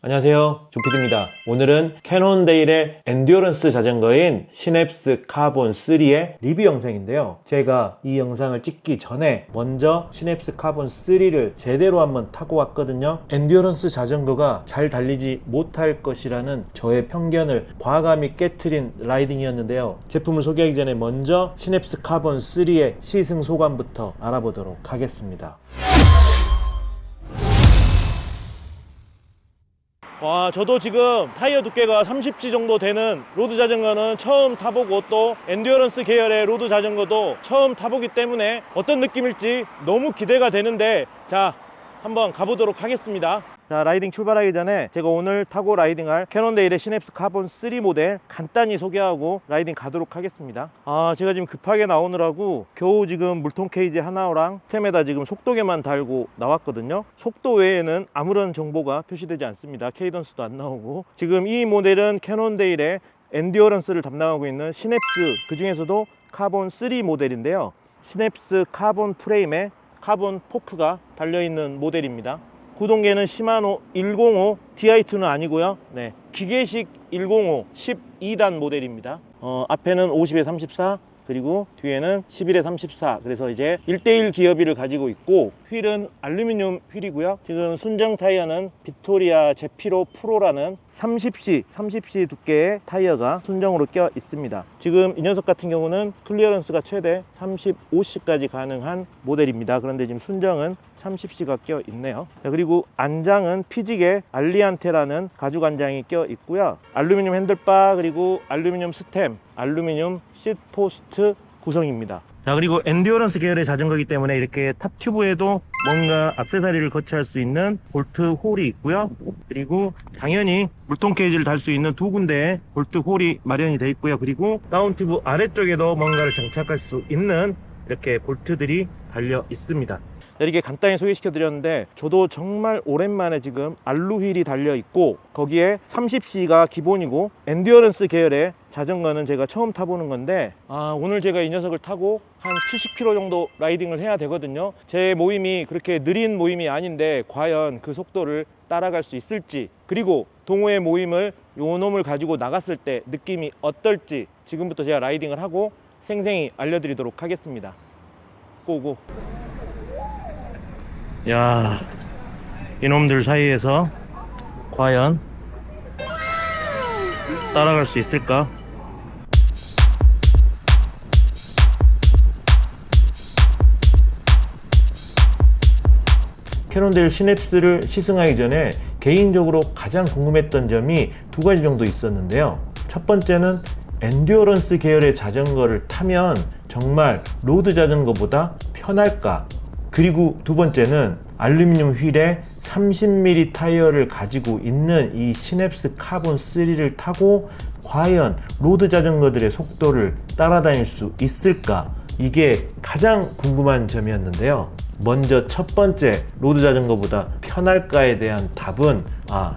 안녕하세요, 조피디입니다. 오늘은 캐논데일의 엔듀어런스 자전거인 시냅스 카본 3의 리뷰 영상인데요. 제가 이 영상을 찍기 전에 먼저 시냅스 카본 3를 제대로 한번 타고 왔거든요. 엔듀어런스 자전거가 잘 달리지 못할 것이라는 저의 편견을 과감히 깨트린 라이딩이었는데요. 제품을 소개하기 전에 먼저 시냅스 카본 3의 시승 소감부터 알아보도록 하겠습니다. 와, 저도 지금 타이어 두께가 30G 정도 되는 로드 자전거는 처음 타보고 또 엔듀어런스 계열의 로드 자전거도 처음 타보기 때문에 어떤 느낌일지 너무 기대가 되는데, 자, 한번 가보도록 하겠습니다. 자, 라이딩 출발하기 전에 제가 오늘 타고 라이딩할 캐논데일의 시냅스 카본 3 모델 간단히 소개하고 라이딩 가도록 하겠습니다. 제가 지금 급하게 나오느라고 겨우 지금 물통 케이지 하나랑 템에다 지금 속도계만 달고 나왔거든요. 속도 외에는 아무런 정보가 표시되지 않습니다. 케이던스도 안 나오고. 지금 이 모델은 캐논데일의 엔듀어런스를 담당하고 있는 시냅스, 그 중에서도 카본 3 모델인데요. 시냅스 카본 프레임에 카본 포크가 달려있는 모델입니다. 구동계는 시마노 105 Di2는 아니고요. 네, 기계식 105 12단 모델입니다. 앞에는 50에 34, 그리고 뒤에는 11에 34. 그래서 이제 1대1 기어비를 가지고 있고, 휠은 알루미늄 휠이고요. 지금 순정 타이어는 빅토리아 제피로 프로라는 30C 두께의 타이어가 순정으로 껴 있습니다. 지금 이 녀석 같은 경우는 클리어런스가 최대 35C까지 가능한 모델입니다. 그런데 지금 순정은 30C가 껴 있네요. 그리고 안장은 피직의 알리안테라는 가죽 안장이 껴 있고요. 알루미늄 핸들바, 그리고 알루미늄 스템, 알루미늄 시트포스트 구성입니다. 자, 그리고 엔듀어런스 계열의 자전거이기 때문에 이렇게 탑 튜브에도 뭔가 액세서리를 거치할 수 있는 볼트 홀이 있고요. 그리고 당연히 물통 케이지를 달 수 있는 두 군데의 볼트 홀이 마련이 되어 있고요. 그리고 다운 튜브 아래쪽에도 뭔가를 장착할 수 있는 이렇게 볼트들이 달려 있습니다. 이렇게 간단히 소개시켜 드렸는데, 저도 정말 오랜만에 지금 알루 휠이 달려 있고, 거기에 30C가 기본이고, 엔듀어런스 계열의 자전거는 제가 처음 타보는 건데, 오늘 제가 이 녀석을 타고 한 70km 정도 라이딩을 해야 되거든요. 제 모임이 그렇게 느린 모임이 아닌데 과연 그 속도를 따라갈 수 있을지, 그리고 동호회 모임을 요 놈을 가지고 나갔을 때 느낌이 어떨지 지금부터 제가 라이딩을 하고 생생히 알려드리도록 하겠습니다. 고고. 야, 이놈들 사이에서 과연 따라갈 수 있을까? 캐논데일 시냅스를 시승하기 전에 개인적으로 가장 궁금했던 점이 두 가지 정도 있었는데요. 첫 번째는 엔듀어런스 계열의 자전거를 타면 정말 로드 자전거보다 편할까? 그리고 두 번째는 알루미늄 휠에 30mm 타이어를 가지고 있는 이 시냅스 카본 3를 타고 과연 로드 자전거들의 속도를 따라다닐 수 있을까? 이게 가장 궁금한 점이었는데요. 먼저 첫 번째, 로드 자전거보다 편할까에 대한 답은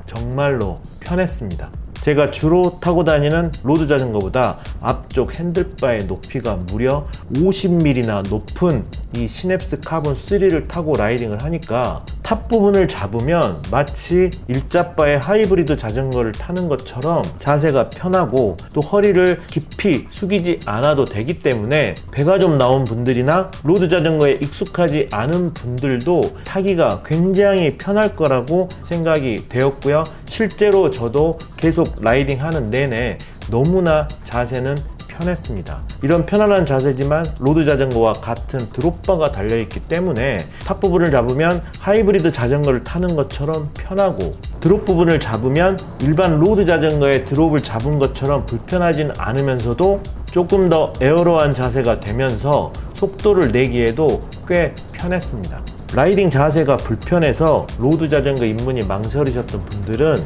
정말로 편했습니다. 제가 주로 타고 다니는 로드 자전거보다 앞쪽 핸들바의 높이가 무려 50mm나 높은 이 시냅스 카본 3를 타고 라이딩을 하니까 탑 부분을 잡으면 마치 일자바의 하이브리드 자전거를 타는 것처럼 자세가 편하고, 또 허리를 깊이 숙이지 않아도 되기 때문에 배가 좀 나온 분들이나 로드 자전거에 익숙하지 않은 분들도 타기가 굉장히 편할 거라고 생각이 되었고요. 실제로 저도 계속 라이딩 하는 내내 너무나 자세는 편했습니다. 이런 편안한 자세지만 로드 자전거와 같은 드롭바가 달려있기 때문에 탑 부분을 잡으면 하이브리드 자전거를 타는 것처럼 편하고, 드롭 부분을 잡으면 일반 로드 자전거의 드롭을 잡은 것처럼 불편하진 않으면서도 조금 더 에어로한 자세가 되면서 속도를 내기에도 꽤 편했습니다. 라이딩 자세가 불편해서 로드 자전거 입문이 망설이셨던 분들은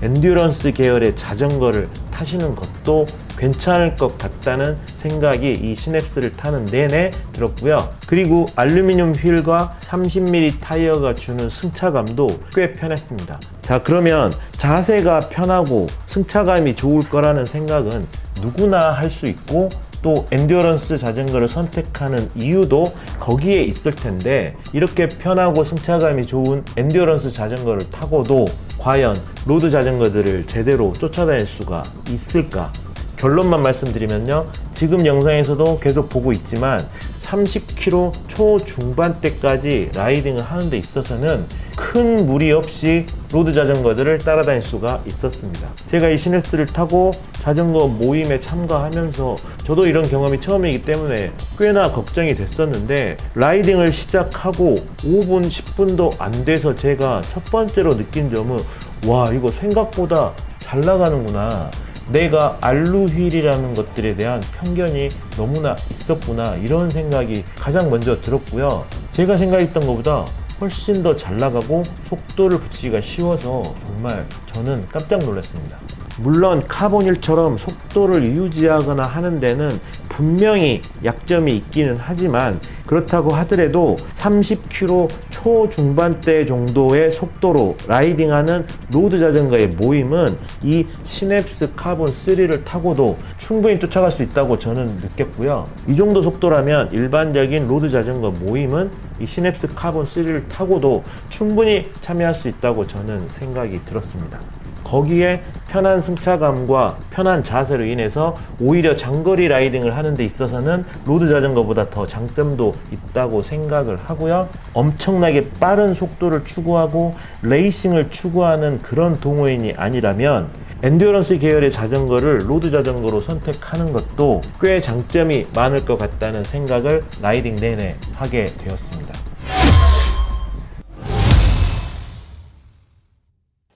엔듀어런스 계열의 자전거를 타시는 것도 괜찮을 것 같다는 생각이 이 시냅스를 타는 내내 들었고요. 그리고 알루미늄 휠과 30mm 타이어가 주는 승차감도 꽤 편했습니다. 자, 그러면 자세가 편하고 승차감이 좋을 거라는 생각은 누구나 할 수 있고, 또 엔듀어런스 자전거를 선택하는 이유도 거기에 있을 텐데, 이렇게 편하고 승차감이 좋은 엔듀어런스 자전거를 타고도 과연 로드 자전거들을 제대로 쫓아다닐 수가 있을까? 결론만 말씀드리면요, 지금 영상에서도 계속 보고 있지만 30km 초중반대까지 라이딩을 하는 데 있어서는 큰 무리 없이 로드 자전거들을 따라다닐 수가 있었습니다. 제가 이 시냅스를 타고 자전거 모임에 참가하면서 저도 이런 경험이 처음이기 때문에 꽤나 걱정이 됐었는데, 라이딩을 시작하고 5분 10분도 안 돼서 제가 첫 번째로 느낀 점은, 와, 이거 생각보다 잘 나가는구나, 내가 알루휠이라는 것들에 대한 편견이 너무나 있었구나, 이런 생각이 가장 먼저 들었고요. 제가 생각했던 것보다 훨씬 더 잘 나가고 속도를 붙이기가 쉬워서 정말 저는 깜짝 놀랐습니다. 물론 카본휠처럼 속도를 유지하거나 하는 데는 분명히 약점이 있기는 하지만, 그렇다고 하더라도 30km 초중반대 정도의 속도로 라이딩하는 로드 자전거의 모임은 이 시냅스 카본 3를 타고도 충분히 쫓아갈 수 있다고 저는 느꼈고요. 이 정도 속도라면 일반적인 로드 자전거 모임은 이 시냅스 카본 3를 타고도 충분히 참여할 수 있다고 저는 생각이 들었습니다. 거기에 편한 승차감과 편한 자세로 인해서 오히려 장거리 라이딩을 하는 데 있어서는 로드 자전거보다 더 장점도 있다고 생각을 하고요. 엄청나게 빠른 속도를 추구하고 레이싱을 추구하는 그런 동호인이 아니라면 엔듀어런스 계열의 자전거를 로드 자전거로 선택하는 것도 꽤 장점이 많을 것 같다는 생각을 라이딩 내내 하게 되었습니다.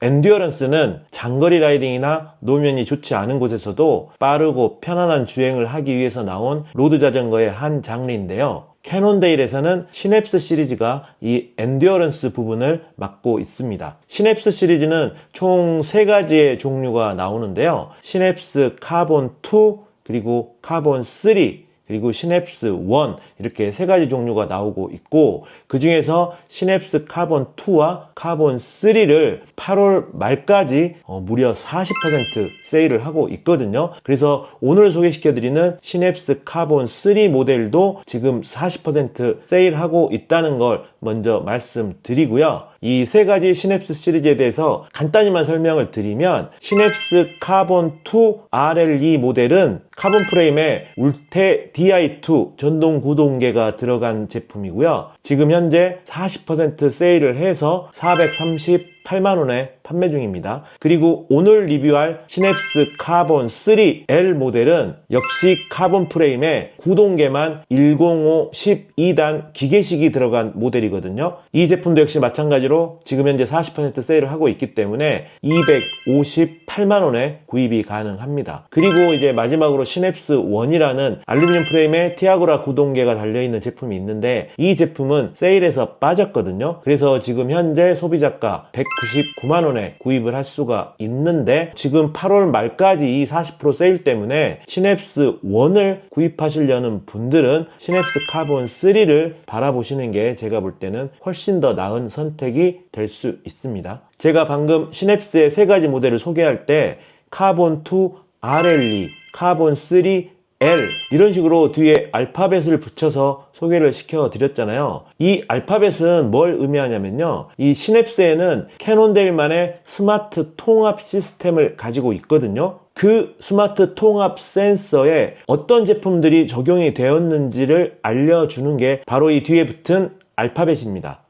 엔듀어런스는 장거리 라이딩이나 노면이 좋지 않은 곳에서도 빠르고 편안한 주행을 하기 위해서 나온 로드 자전거의 한 장르인데요. 캐논데일에서는 시냅스 시리즈가 이 엔듀어런스 부분을 맡고 있습니다. 시냅스 시리즈는 총 3가지의 종류가 나오는데요. 시냅스 카본 2, 그리고 카본 3, 그리고 시냅스 1, 이렇게 3가지 종류가 나오고 있고, 그 중에서 시냅스 카본 2와 카본 3를 8월 말까지 무려 40% 세일을 하고 있거든요. 그래서 오늘 소개시켜드리는 시냅스 카본 3 모델도 지금 40% 세일하고 있다는 걸 먼저 말씀드리고요. 이 3가지 시냅스 시리즈에 대해서 간단히만 설명을 드리면, 시냅스 카본 2 RLE 모델은 카본 프레임에 울테 DI2 전동 구동계가 들어간 제품이고요. 지금 현재 40% 세일을 해서 438만원에 판매 중입니다. 그리고 오늘 리뷰할 시냅스 카본 3L 모델은 역시 카본 프레임에 구동계만 105 12단 기계식이 들어간 모델이거든요. 이 제품도 역시 마찬가지로 지금 현재 40% 세일을 하고 있기 때문에 258만원에 구입이 가능합니다. 그리고 이제 마지막으로 시냅스 1이라는 알루미늄 프레임에 티아고라 구동계가 달려있는 제품이 있는데, 이 제품은 세일에서 빠졌거든요. 그래서 지금 현재 소비자가 199만원에 구입을 할 수가 있는데, 지금 8월 말까지 이 40% 세일 때문에 시냅스 1을 구입하시려는 분들은 시냅스 카본 3를 바라보시는 게 제가 볼 때는 훨씬 더 나은 선택이 될 수 있습니다. 제가 방금 시냅스의 3가지 모델을 소개할 때 카본 2 RLE, 카본 3 L 이런 식으로 뒤에 알파벳을 붙여서 소개를 시켜드렸잖아요. 이 알파벳은 뭘 의미하냐면요, 이 시냅스에는 캐논데일만의 스마트 통합 시스템을 가지고 있거든요. 그 스마트 통합 센서에 어떤 제품들이 적용이 되었는지를 알려주는 게 바로 이 뒤에 붙은 알파벳입니다.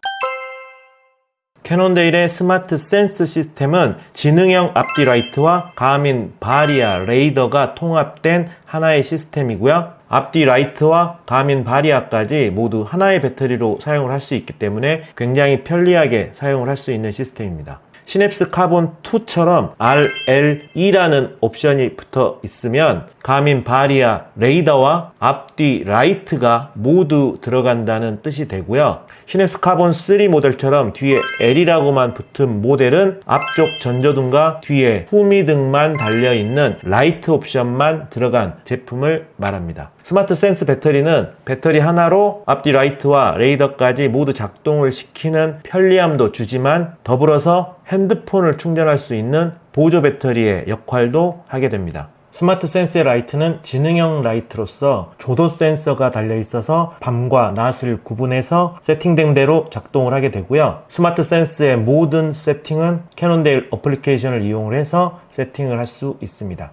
캐논데일의 스마트 센스 시스템은 지능형 앞뒤 라이트와 가민 바리아 레이더가 통합된 하나의 시스템이고요. 앞뒤 라이트와 가민 바리아까지 모두 하나의 배터리로 사용을 할 수 있기 때문에 굉장히 편리하게 사용을 할 수 있는 시스템입니다. 시냅스 카본 2처럼 RLE라는 옵션이 붙어 있으면 가민 바리아 레이더와 앞뒤 라이트가 모두 들어간다는 뜻이 되고요. 시냅스 카본 3 모델처럼 뒤에 L이라고만 붙은 모델은 앞쪽 전조등과 뒤에 후미등만 달려있는 라이트 옵션만 들어간 제품을 말합니다. 스마트 센스 배터리는 배터리 하나로 앞뒤 라이트와 레이더까지 모두 작동을 시키는 편리함도 주지만, 더불어서 핸드폰을 충전할 수 있는 보조 배터리의 역할도 하게 됩니다. 스마트 센스의 라이트는 지능형 라이트로서 조도 센서가 달려있어서 밤과 낮을 구분해서 세팅된 대로 작동을 하게 되고요. 스마트 센스의 모든 세팅은 캐논데일 어플리케이션을 이용을 해서 세팅을 할 수 있습니다.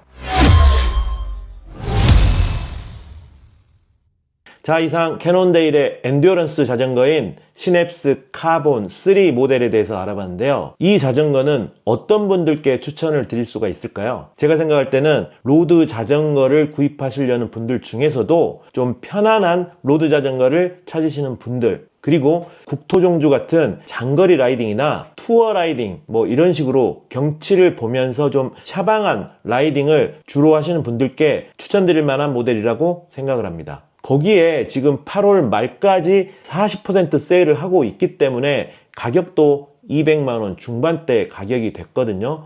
자, 이상 캐논데일의 엔듀어런스 자전거인 시냅스 카본 3 모델에 대해서 알아봤는데요. 이 자전거는 어떤 분들께 추천을 드릴 수가 있을까요? 제가 생각할 때는 로드 자전거를 구입하시려는 분들 중에서도 좀 편안한 로드 자전거를 찾으시는 분들, 그리고 국토종주 같은 장거리 라이딩이나 투어 라이딩 뭐 이런 식으로 경치를 보면서 좀 샤방한 라이딩을 주로 하시는 분들께 추천드릴 만한 모델이라고 생각을 합니다. 거기에 지금 8월 말까지 40% 세일을 하고 있기 때문에 가격도 200만원 중반대 가격이 됐거든요.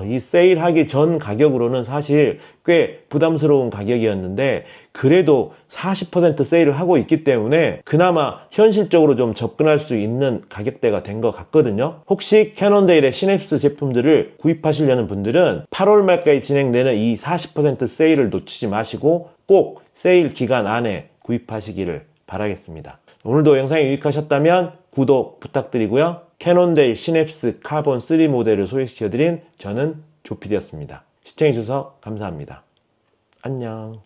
이 세일하기 전 가격으로는 사실 꽤 부담스러운 가격이었는데 그래도 40% 세일을 하고 있기 때문에 그나마 현실적으로 좀 접근할 수 있는 가격대가 된 것 같거든요. 혹시 캐논데일의 시냅스 제품들을 구입하시려는 분들은 8월 말까지 진행되는 이 40% 세일을 놓치지 마시고 꼭 세일 기간 안에 구입하시기를 바라겠습니다. 오늘도 영상이 유익하셨다면 구독 부탁드리고요. 캐논데일 시냅스 카본 3 모델을 소개시켜드린 저는 조피디였습니다. 시청해주셔서 감사합니다. 안녕.